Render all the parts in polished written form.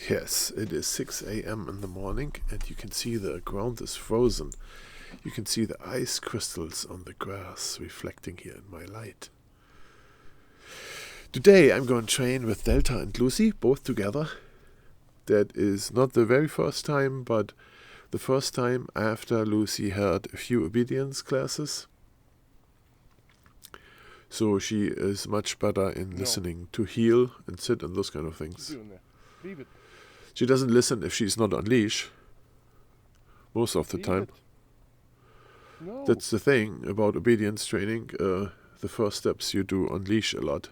Yes, it is 6 a.m. in the morning, and you can see the ground is frozen. You can see the ice crystals on the grass reflecting here in my light. Today I'm going to train with Delta and Lucy, both together. That is not the very first time, but the first time after Lucy had a few obedience classes. So she is much better in listening to heel and sit and those kind of things. She doesn't listen if she's not on leash, most of the time. That's the thing about obedience training. The first steps you do on leash a lot.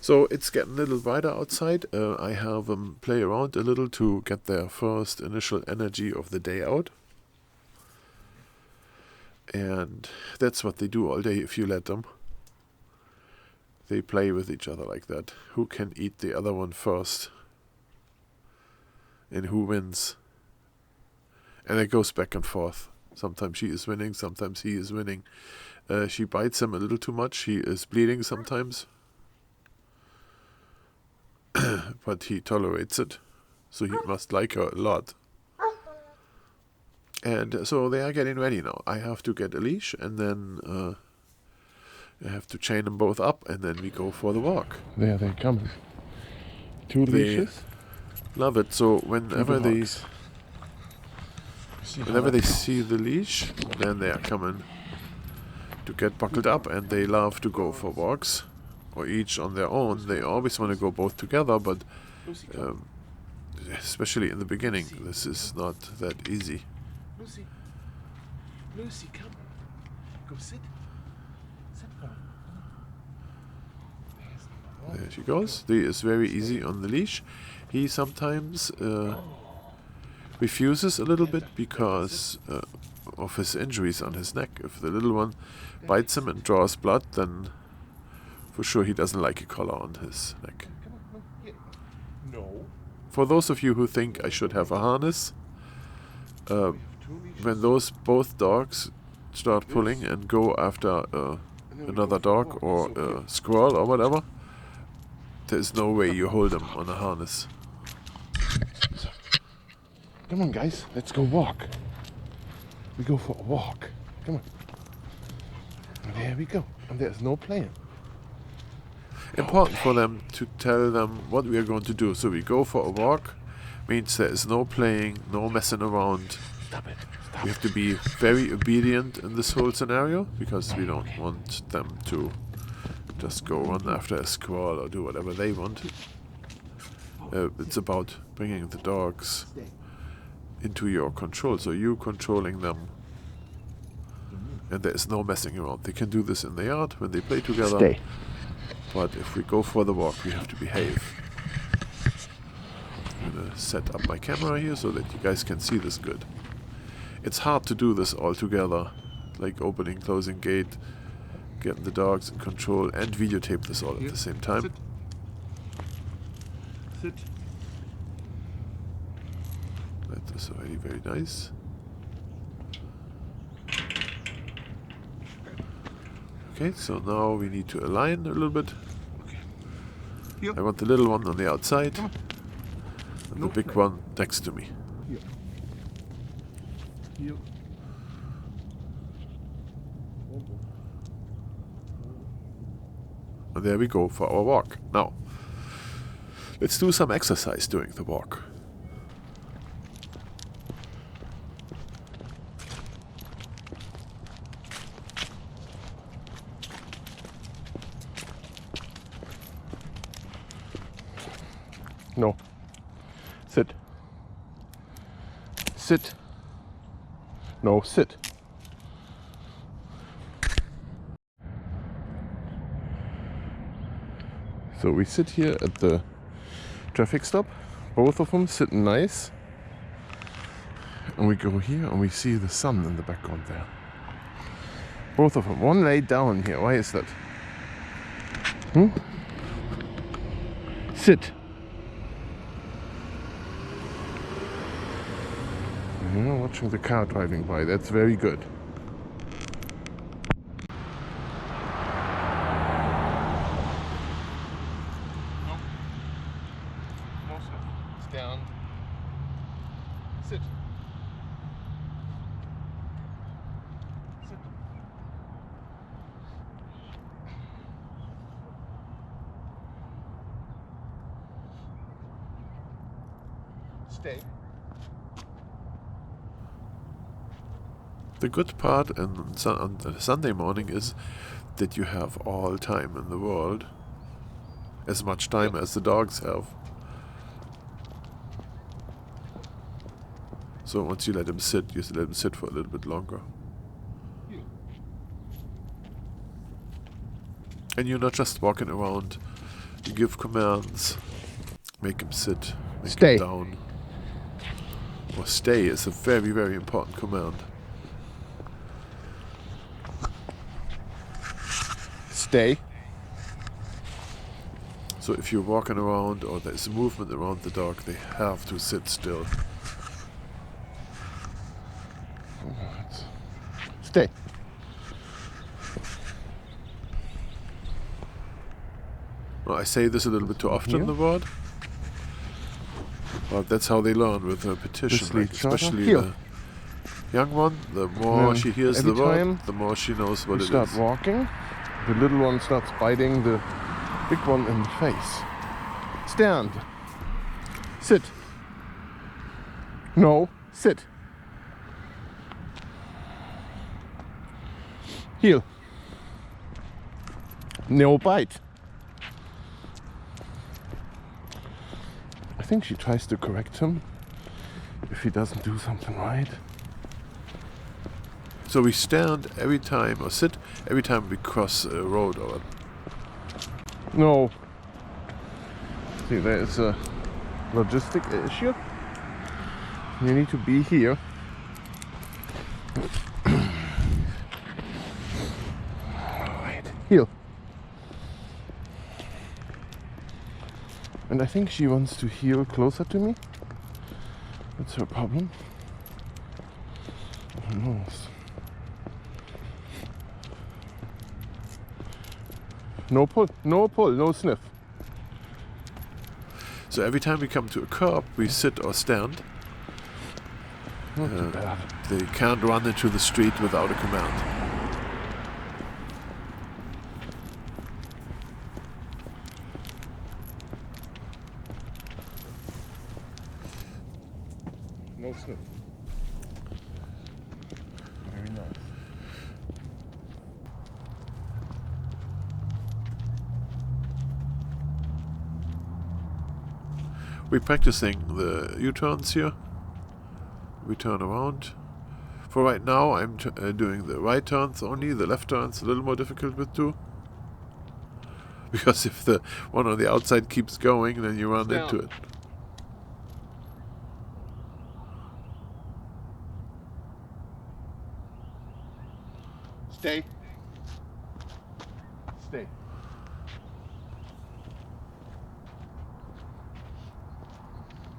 So it's getting a little brighter outside. I have them play around a little to get their first initial energy of the day out. And that's what they do all day if you let them. They play with each other like that. Who can eat the other one first? And who wins? And it goes back and forth. Sometimes she is winning, sometimes he is winning. She bites him a little too much. He is bleeding sometimes. But he tolerates it. So he must like her a lot. And so they are getting ready now. I have to get a leash, and then I have to chain them both up, and then we go for the walk. There they come. Two leashes. Love it. So whenever they see the leash, then they are coming to get buckled up, and they love to go for walks, or each on their own. They always want to go both together, but especially in the beginning, this is not that easy. Lucy, come. Go sit. Sit, come on. There she goes. She is very easy on the leash. He sometimes refuses a little bit because of his injuries on his neck. If the little one bites him and draws blood, then for sure he doesn't like a collar on his neck. No. For those of you who think I should have a harness, when those both dogs start pulling and go after another dog or a squirrel or whatever, there's no way you hold them on a harness. Come on, guys, let's go walk. We go for a walk. Come on. And there we go. And there's no playing. Important for them to tell them what we are going to do. So we go for a walk, means there is no playing, no messing around. Stop it. We have to be very obedient in this whole scenario, because we don't want them to just go run after a squirrel or do whatever they want. It's about bringing the dogs into your control, so you controlling them, and there is no messing around. They can do this in the yard when they play together. Stay. But if we go for the walk, we have to behave. I'm gonna set up my camera here so that you guys can see this good. It's hard to do this all together, like opening, closing gate, getting the dogs in control, and videotape this all at the same time. Sit. That is already very nice. Okay, so now we need to align a little bit. I want the little one on the outside, and the big one next to me. And there we go for our walk. Now, let's do some exercise during the walk. No. Sit. Sit. No, sit. So we sit here at the traffic stop, both of them sitting nice. And we go here and we see the sun in the background there. Both of them. One laid down here. Why is that? Sit. Yeah, watching the car driving by. That's very good. No, sir. Down. Sit. Sit. Stay. The good part on Sunday morning is that you have all time in the world, as much time as the dogs have. So once you let him sit, you let him sit for a little bit longer. And you're not just walking around. You give commands, make him sit, make Stay. him down. Or stay is a very, very important command. Stay. So if you're walking around or there's a movement around the dog, they have to sit still. Stay. Well, I say this a little bit too often Here. in the word, but that's how they learn with repetition. Like especially the young one, the more she hears the word, the more she knows what it is. Start walking, the little one starts biting the big one in the face. Stand. Sit. No, sit. Heel. No bite. I think she tries to correct him if he doesn't do something right. So we stand every time, or sit every time we cross a road. Or No. See, there is a logistic issue. You need to be here. Alright, heel. And I think she wants to heel closer to me. That's her problem. Who knows? No pull, no sniff. so every time we come to a curb, we sit or stand. Not too bad. They can't run into the street without a command. No sniff. Very nice. We're practicing the U-turns here. We turn around. For right now, I'm doing the right turns only. The left turns a little more difficult with two. Because if the one on the outside keeps going, then you run into it. Stay. Stay.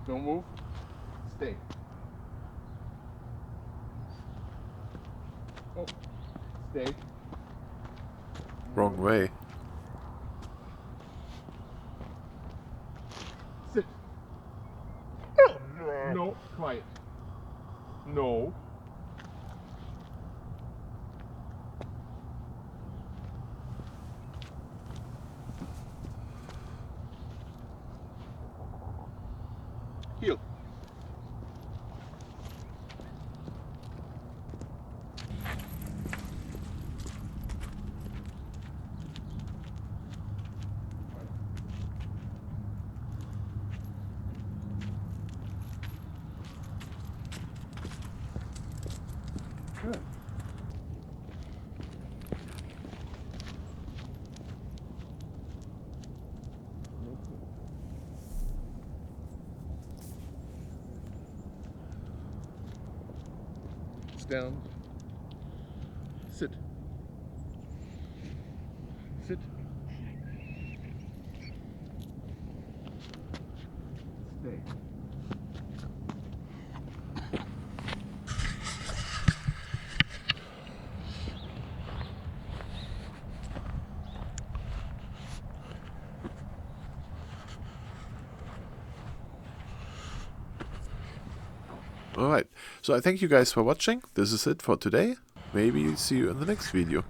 Don't move. Stay. Oh. Stay. Wrong way. Sit. No. Quiet. No. Heel. Good. Down. Sit. Sit. Stay. Alright, so I thank you guys for watching. This is it for today. Maybe see you in the next video.